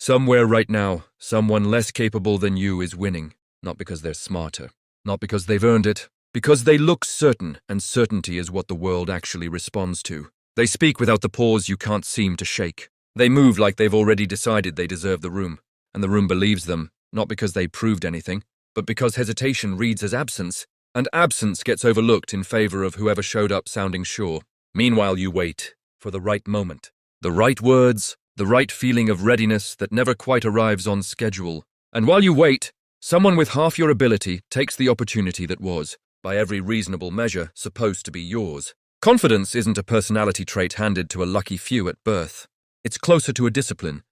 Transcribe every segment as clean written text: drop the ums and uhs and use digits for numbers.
Somewhere right now, someone less capable than you is winning, not because they're smarter, not because they've earned it, because they look certain, and certainty is what the world actually responds to. They speak without the pause you can't seem to shake. They move like they've already decided they deserve the room, and the room believes them, not because they proved anything, but because hesitation reads as absence, and absence gets overlooked in favor of whoever showed up sounding sure. Meanwhile, you wait for the right moment, the right words, the right feeling of readiness that never quite arrives on schedule. And while you wait, someone with half your ability takes the opportunity that was, by every reasonable measure, supposed to be yours. Confidence isn't a personality trait handed to a lucky few at birth. It's closer to a discipline,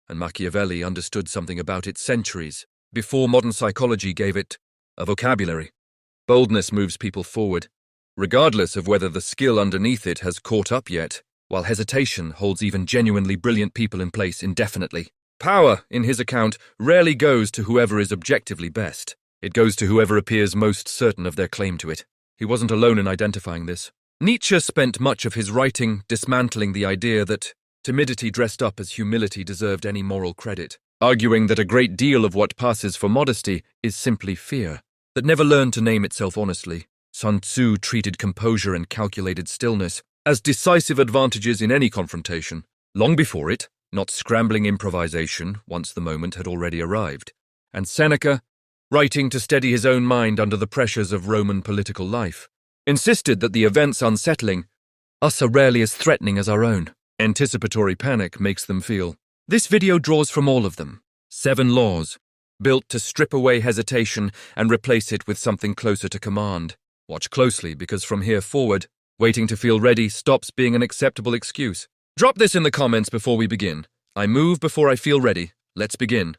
and Machiavelli understood something about it centuries before modern psychology gave it a vocabulary. Boldness moves people forward, regardless of whether the skill underneath it has caught up yet, while hesitation holds even genuinely brilliant people in place indefinitely. Power, in his account, rarely goes to whoever is objectively best. It goes to whoever appears most certain of their claim to it. He wasn't alone in identifying this. Nietzsche spent much of his writing dismantling the idea that timidity dressed up as humility deserved any moral credit, arguing that a great deal of what passes for modesty is simply fear, that never learned to name itself honestly. Sun Tzu treated composure and calculated stillness as decisive advantages in any confrontation, long before it, not scrambling improvisation once the moment had already arrived. And Seneca, writing to steady his own mind under the pressures of Roman political life, insisted that the events unsettling us are rarely as threatening as our own. Anticipatory panic makes them feel. This video draws from all of them. 7 laws, built to strip away hesitation and replace it with something closer to command. Watch closely, because from here forward, waiting to feel ready stops being an acceptable excuse. Drop this in the comments before we begin. I move before I feel ready. Let's begin.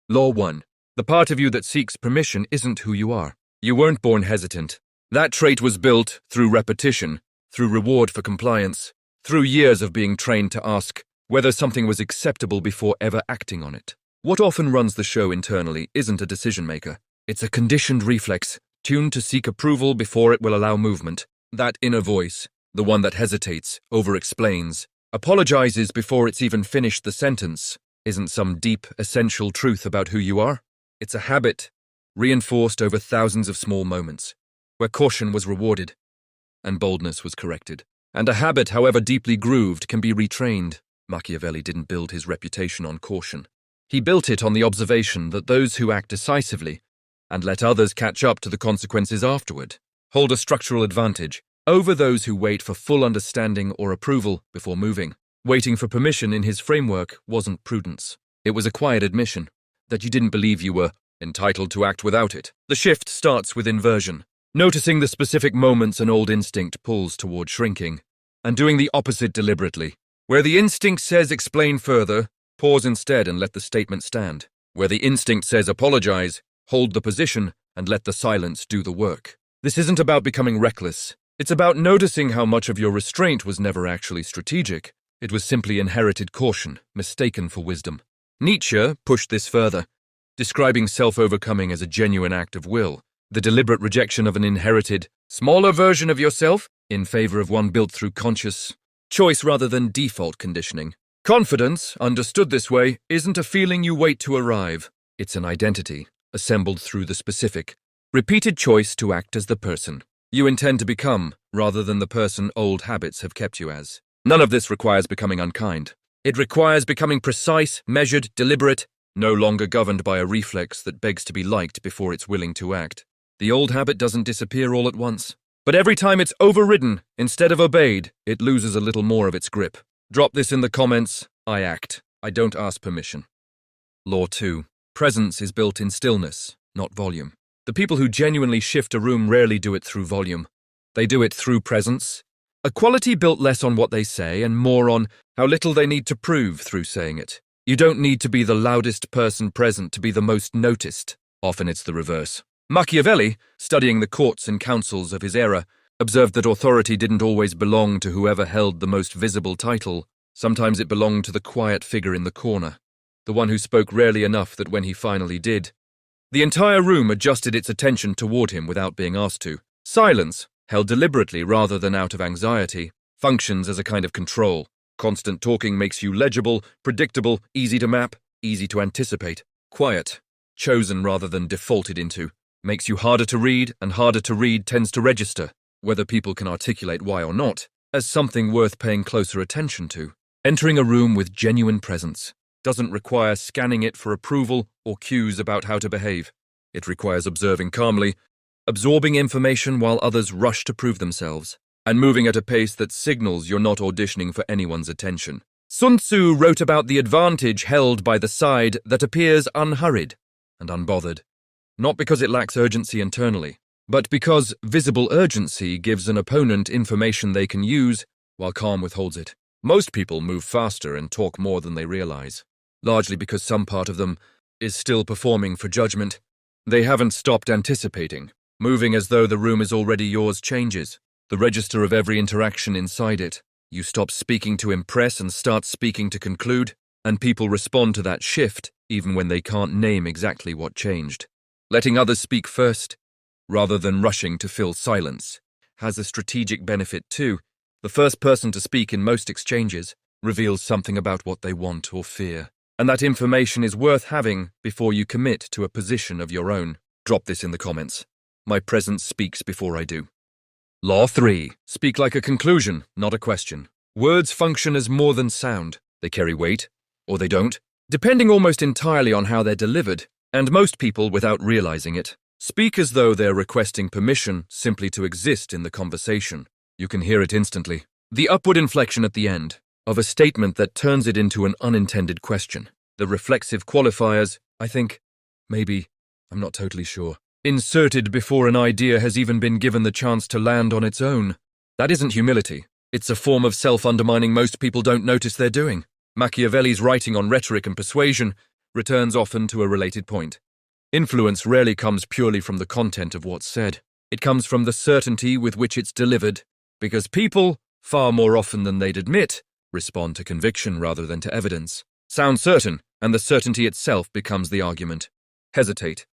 Law 1. The part of you that seeks permission isn't who you are. You weren't born hesitant. That trait was built through repetition, through reward for compliance, through years of being trained to ask whether something was acceptable before ever acting on it. What often runs the show internally isn't a decision maker. It's a conditioned reflex, tuned to seek approval before it will allow movement. That inner voice, the one that hesitates, over-explains, apologizes before it's even finished the sentence, isn't some deep, essential truth about who you are. It's a habit, reinforced over thousands of small moments, where caution was rewarded and boldness was corrected. And a habit, however deeply grooved, can be retrained. Machiavelli didn't build his reputation on caution. He built it on the observation that those who act decisively and let others catch up to the consequences afterward hold a structural advantage over those who wait for full understanding or approval before moving. Waiting for permission in his framework wasn't prudence. It was a quiet admission that you didn't believe you were entitled to act without it. The shift starts with inversion, noticing the specific moments an old instinct pulls toward shrinking, and doing the opposite deliberately. Where the instinct says explain further, pause instead and let the statement stand. Where the instinct says apologize, hold the position and let the silence do the work. This isn't about becoming reckless. It's about noticing how much of your restraint was never actually strategic. It was simply inherited caution, mistaken for wisdom. Nietzsche pushed this further, describing self-overcoming as a genuine act of will, the deliberate rejection of an inherited, smaller version of yourself in favor of one built through conscious choice rather than default conditioning. Confidence, understood this way, isn't a feeling you wait to arrive. It's an identity, assembled through the specific, repeated choice to act as the person you intend to become, rather than the person old habits have kept you as. None of this requires becoming unkind. It requires becoming precise, measured, deliberate, no longer governed by a reflex that begs to be liked before it's willing to act. The old habit doesn't disappear all at once, but every time it's overridden instead of obeyed, it loses a little more of its grip. Drop this in the comments. I act. I don't ask permission. Law 2. Presence is built in stillness, not volume. The people who genuinely shift a room rarely do it through volume. They do it through presence, a quality built less on what they say and more on how little they need to prove through saying it. You don't need to be the loudest person present to be the most noticed. Often it's the reverse. Machiavelli, studying the courts and councils of his era, observed that authority didn't always belong to whoever held the most visible title. Sometimes it belonged to the quiet figure in the corner, the one who spoke rarely enough that when he finally did, the entire room adjusted its attention toward him without being asked to. Silence, held deliberately rather than out of anxiety, functions as a kind of control. Constant talking makes you legible, predictable, easy to map. easy to anticipate, quiet, chosen rather than defaulted into, makes you harder to read, and harder to read tends to register, whether people can articulate why or not, as something worth paying closer attention to. Entering a room with genuine presence doesn't require scanning it for approval or cues about how to behave. It requires observing calmly, absorbing information while others rush to prove themselves, and moving at a pace that signals you're not auditioning for anyone's attention. Sun Tzu wrote about the advantage held by the side that appears unhurried and unbothered, not because it lacks urgency internally, but because visible urgency gives an opponent information they can use while calm withholds it. Most people move faster and talk more than they realize, largely because some part of them is still performing for judgment. They haven't stopped anticipating. Moving as though the room is already yours changes the register of every interaction inside it. You stop speaking to impress and start speaking to conclude, and people respond to that shift even when they can't name exactly what changed. Letting others speak first, rather than rushing to fill silence, has a strategic benefit too. The first person to speak in most exchanges reveals something about what they want or fear, and that information is worth having before you commit to a position of your own. Drop this in the comments. My presence speaks before I do. Law 3. Speak like a conclusion, not a question. Words function as more than sound. They carry weight, or they don't, depending almost entirely on how they're delivered, and most people, without realizing it, speak as though they're requesting permission simply to exist in the conversation. You can hear it instantly. The upward inflection at the end of a statement that turns it into an unintended question. The reflexive qualifiers, I think, maybe, I'm not totally sure, inserted before an idea has even been given the chance to land on its own. That isn't humility. It's a form of self-undermining most people don't notice they're doing. Machiavelli's writing on rhetoric and persuasion returns often to a related point. Influence rarely comes purely from the content of what's said. It comes from the certainty with which it's delivered, because people, far more often than they'd admit, respond to conviction rather than to evidence. Sound certain, and the certainty itself becomes the argument. Hesitate.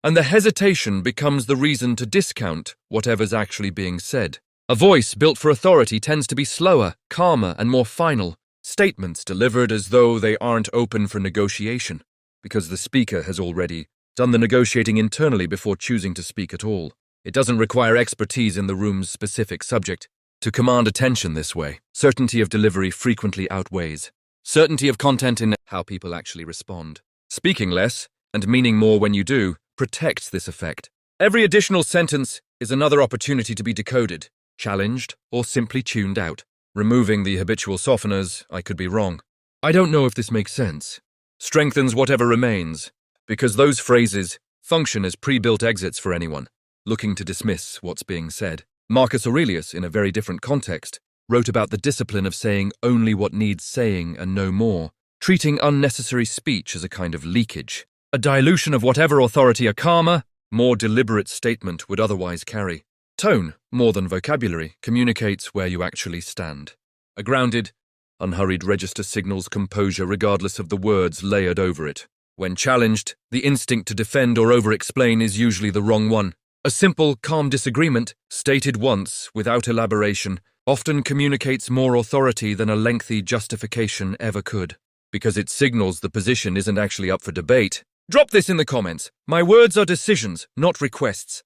And the hesitation becomes the reason to discount whatever's actually being said. A voice built for authority tends to be slower, calmer, and more final. Statements delivered as though they aren't open for negotiation, because the speaker has already done the negotiating internally before choosing to speak at all. It doesn't require expertise in the room's specific subject to command attention this way. Certainty of delivery frequently outweighs certainty of content in how people actually respond. Speaking less, and meaning more when you do, protects this effect. Every additional sentence is another opportunity to be decoded, challenged, or simply tuned out. Removing the habitual softeners, I could be wrong. I don't know if this makes sense. Strengthens whatever remains, because those phrases function as pre-built exits for anyone looking to dismiss what's being said. Marcus Aurelius, in a very different context, wrote about the discipline of saying only what needs saying and no more, treating unnecessary speech as a kind of leakage, a dilution of whatever authority a calmer, more deliberate statement would otherwise carry. Tone, more than vocabulary, communicates where you actually stand. A grounded, unhurried register signals composure regardless of the words layered over it. When challenged, the instinct to defend or over-explain is usually the wrong one. A simple, calm disagreement, stated once, without elaboration, often communicates more authority than a lengthy justification ever could, because it signals the position isn't actually up for debate. Drop this in the comments. My words are decisions, not requests.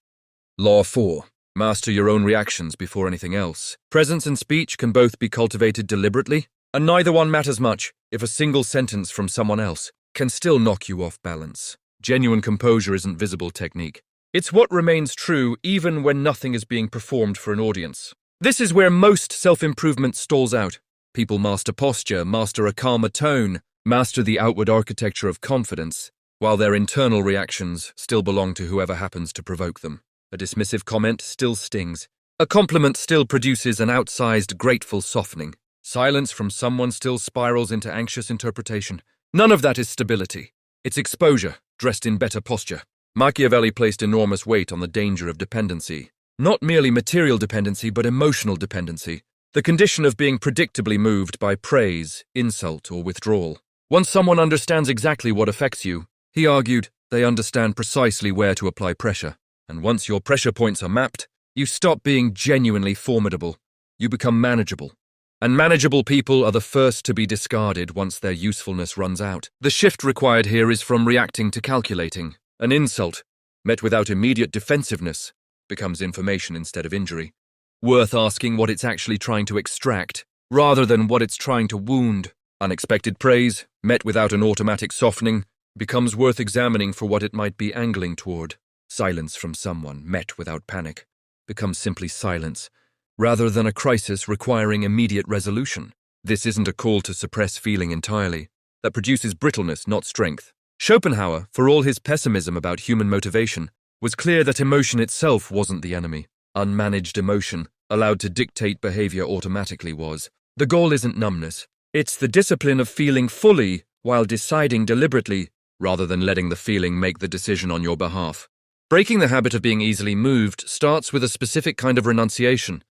Law 4. Master your own reactions before anything else. Presence and speech can both be cultivated deliberately, and neither one matters much if a single sentence from someone else can still knock you off balance. Genuine composure isn't visible technique. It's what remains true even when nothing is being performed for an audience. This is where most self-improvement stalls out. People master posture, master a calmer tone, master the outward architecture of confidence, while their internal reactions still belong to whoever happens to provoke them. A dismissive comment still stings. A compliment still produces an outsized, grateful softening. Silence from someone still spirals into anxious interpretation. None of that is stability. It's exposure, dressed in better posture. Machiavelli placed enormous weight on the danger of dependency. Not merely material dependency, but emotional dependency. The condition of being predictably moved by praise, insult, or withdrawal. Once someone understands exactly what affects you, he argued, they understand precisely where to apply pressure. And once your pressure points are mapped, you stop being genuinely formidable. You become manageable. and manageable people are the first to be discarded once their usefulness runs out. The shift required here is from reacting to calculating. An insult, met without immediate defensiveness, becomes information instead of injury. Worth asking what it's actually trying to extract, rather than what it's trying to wound. Unexpected praise, met without an automatic softening, becomes worth examining for what it might be angling toward. Silence from someone, met without panic, becomes simply silence, rather than a crisis requiring immediate resolution. This isn't a call to suppress feeling entirely. That produces brittleness, not strength. Schopenhauer, for all his pessimism about human motivation, was clear that emotion itself wasn't the enemy. Unmanaged emotion, allowed to dictate behavior automatically was. The goal isn't numbness. It's the discipline of feeling fully while deciding deliberately, rather than letting the feeling make the decision on your behalf. Breaking the habit of being easily moved starts with a specific kind of renunciation.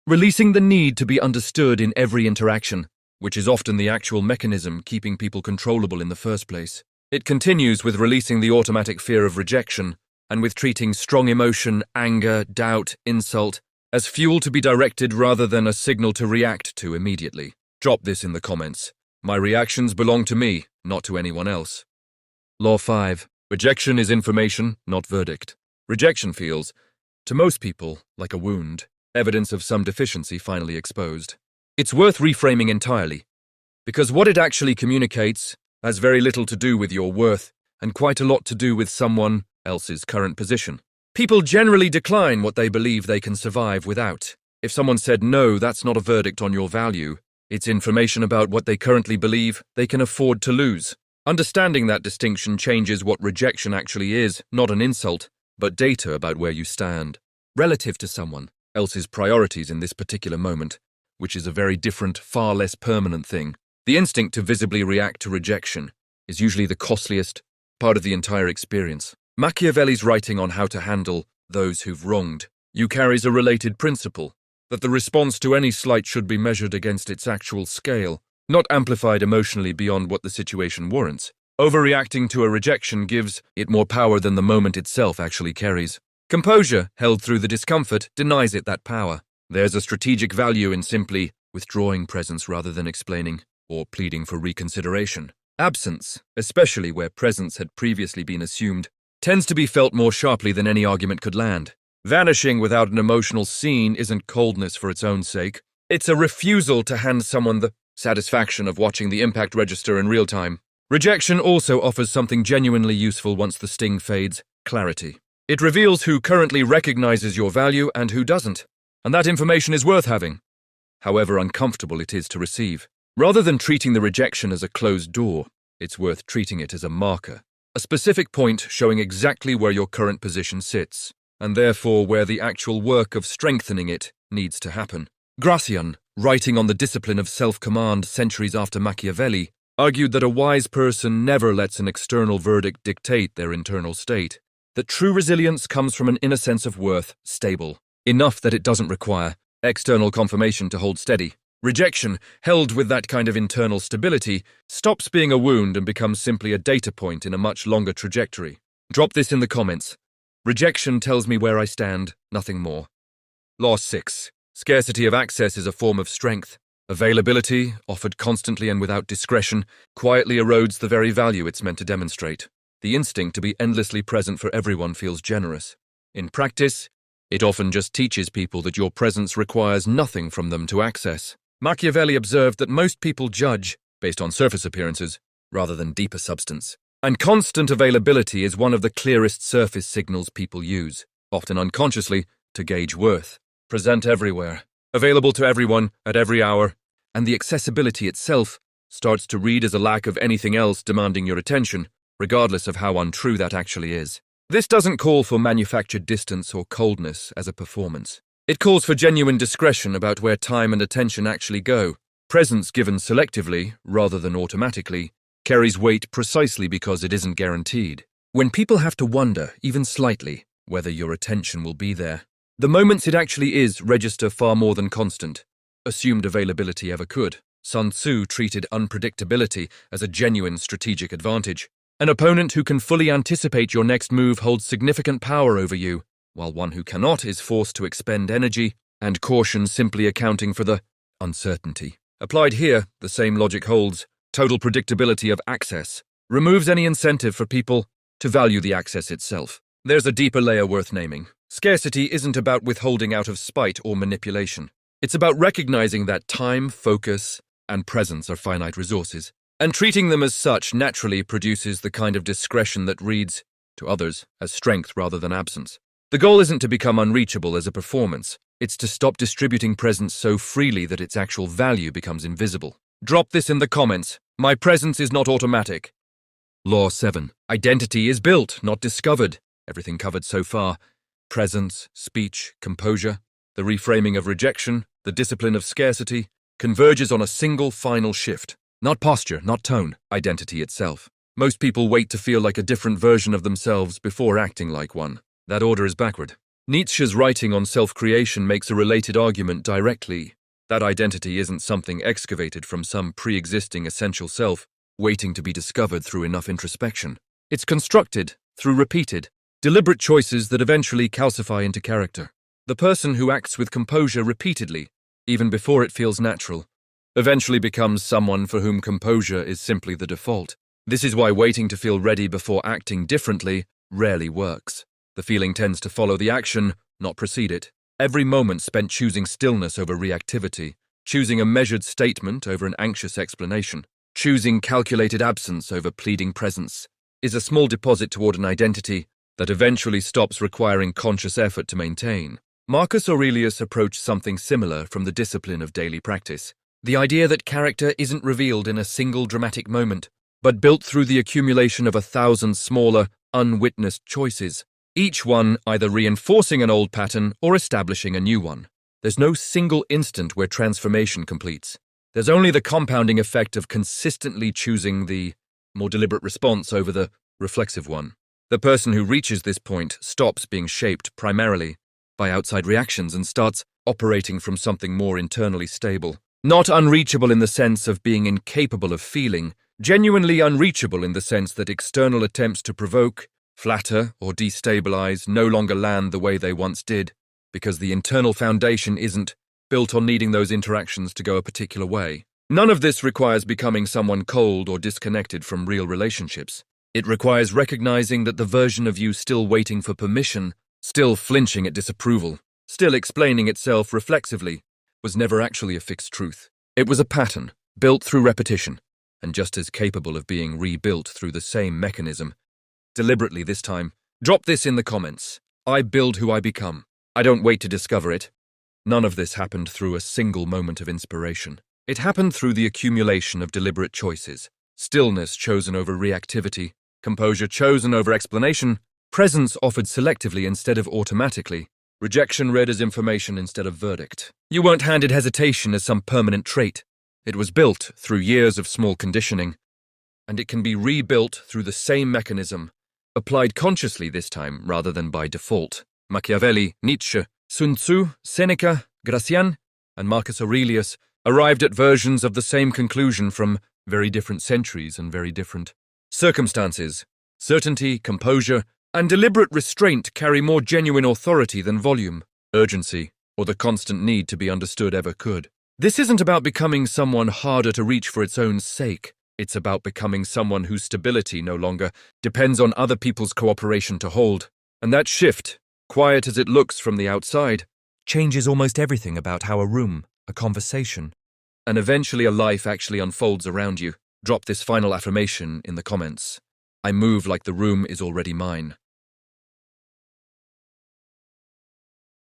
Releasing the need to be understood in every interaction, which is often the actual mechanism keeping people controllable in the first place. It continues with releasing the automatic fear of rejection, and with treating strong emotion, anger, doubt, insult, as fuel to be directed rather than a signal to react to immediately. Drop this in the comments. My reactions belong to me, not to anyone else. Law 5. Rejection is information, not verdict. Rejection feels, to most people, like a wound, evidence of some deficiency finally exposed. It's worth reframing entirely, because what it actually communicates has very little to do with your worth and quite a lot to do with someone else's current position. People generally decline what they believe they can survive without. If someone said no, that's not a verdict on your value. It's information about what they currently believe they can afford to lose. Understanding that distinction changes what rejection actually is, not an insult, but data about where you stand, relative to someone else's priorities in this particular moment, which is a very different, far less permanent thing. The instinct to visibly react to rejection is usually the costliest part of the entire experience. Machiavelli's writing on how to handle those who've wronged you carries a related principle, that the response to any slight should be measured against its actual scale, not amplified emotionally beyond what the situation warrants. Overreacting to a rejection gives it more power than the moment itself actually carries. Composure, held through the discomfort, denies it that power. There's a strategic value in simply withdrawing presence rather than explaining or pleading for reconsideration. Absence, especially where presence had previously been assumed, tends to be felt more sharply than any argument could land. Vanishing without an emotional scene isn't coldness for its own sake. It's a refusal to hand someone the satisfaction of watching the impact register in real time. Rejection also offers something genuinely useful once the sting fades: clarity. It reveals who currently recognizes your value and who doesn't, and that information is worth having, however uncomfortable it is to receive. Rather than treating the rejection as a closed door, it's worth treating it as a marker, a specific point showing exactly where your current position sits, and therefore where the actual work of strengthening it needs to happen. Gracián, writing on the discipline of self-command centuries after Machiavelli, argued that a wise person never lets an external verdict dictate their internal state, that true resilience comes from an inner sense of worth, stable, enough that it doesn't require external confirmation to hold steady. Rejection, held with that kind of internal stability, stops being a wound and becomes simply a data point in a much longer trajectory. Drop this in the comments. Rejection tells me where I stand, nothing more. Law 6. Scarcity of access is a form of strength. Availability, offered constantly and without discretion, quietly erodes the very value it's meant to demonstrate. The instinct to be endlessly present for everyone feels generous. In practice, it often just teaches people that your presence requires nothing from them to access. Machiavelli observed that most people judge based on surface appearances rather than deeper substance. And constant availability is one of the clearest surface signals people use, often unconsciously, to gauge worth. Present everywhere, available to everyone at every hour, and the accessibility itself starts to read as a lack of anything else demanding your attention, regardless of how untrue that actually is. This doesn't call for manufactured distance or coldness as a performance. It calls for genuine discretion about where time and attention actually go. Presence given selectively, rather than automatically, carries weight precisely because it isn't guaranteed. When people have to wonder, even slightly, whether your attention will be there, the moments it actually is register far more than constant, assumed availability ever could. Sun Tzu treated unpredictability as a genuine strategic advantage. An opponent who can fully anticipate your next move holds significant power over you, while one who cannot is forced to expend energy and caution simply accounting for the uncertainty. Applied here, the same logic holds. Total predictability of access removes any incentive for people to value the access itself. There's a deeper layer worth naming. Scarcity isn't about withholding out of spite or manipulation. It's about recognizing that time, focus, and presence are finite resources, and treating them as such naturally produces the kind of discretion that reads, to others, as strength rather than absence. The goal isn't to become unreachable as a performance. It's to stop distributing presence so freely that its actual value becomes invisible. Drop this in the comments. My presence is not automatic. Law 7. Identity is built, not discovered. Everything covered so far. Presence, speech, composure, the reframing of rejection, the discipline of scarcity, converges on a single final shift. Not posture, not tone, identity itself. Most people wait to feel like a different version of themselves before acting like one. That order is backward. Nietzsche's writing on self-creation makes a related argument directly. That identity isn't something excavated from some pre-existing essential self, waiting to be discovered through enough introspection. It's constructed through repeated, deliberate choices that eventually calcify into character. The person who acts with composure repeatedly, even before it feels natural, eventually becomes someone for whom composure is simply the default. This is why waiting to feel ready before acting differently rarely works. The feeling tends to follow the action, not precede it. Every moment spent choosing stillness over reactivity, choosing a measured statement over an anxious explanation, choosing calculated absence over pleading presence, is a small deposit toward an identity that eventually stops requiring conscious effort to maintain. Marcus Aurelius approached something similar from the discipline of daily practice. The idea that character isn't revealed in a single dramatic moment, but built through the accumulation of 1,000 smaller, unwitnessed choices, each one either reinforcing an old pattern or establishing a new one. There's no single instant where transformation completes. There's only the compounding effect of consistently choosing the more deliberate response over the reflexive one. The person who reaches this point stops being shaped primarily by outside reactions and starts operating from something more internally stable. Not unreachable in the sense of being incapable of feeling, genuinely unreachable in the sense that external attempts to provoke, flatter, or destabilize no longer land the way they once did, because the internal foundation isn't built on needing those interactions to go a particular way. None of this requires becoming someone cold or disconnected from real relationships. It requires recognizing that the version of you still waiting for permission, still flinching at disapproval, still explaining itself reflexively, was never actually a fixed truth. It was a pattern, built through repetition, and just as capable of being rebuilt through the same mechanism. Deliberately this time, drop this in the comments. I build who I become. I don't wait to discover it. None of this happened through a single moment of inspiration. It happened through the accumulation of deliberate choices. Stillness chosen over reactivity, composure chosen over explanation, presence offered selectively instead of automatically, rejection read as information instead of verdict. You weren't handed hesitation as some permanent trait. It was built through years of small conditioning, and it can be rebuilt through the same mechanism, applied consciously this time rather than by default. Machiavelli, Nietzsche, Sun Tzu, Seneca, Gracián, and Marcus Aurelius arrived at versions of the same conclusion from very different centuries and very different circumstances. Certainty, composure, and deliberate restraint carry more genuine authority than volume, urgency, or the constant need to be understood ever could. This isn't about becoming someone harder to reach for its own sake. It's about becoming someone whose stability no longer depends on other people's cooperation to hold. And that shift, quiet as it looks from the outside, changes almost everything about how a room, a conversation, and eventually a life actually unfolds around you. Drop this final affirmation in the comments. I move like the room is already mine.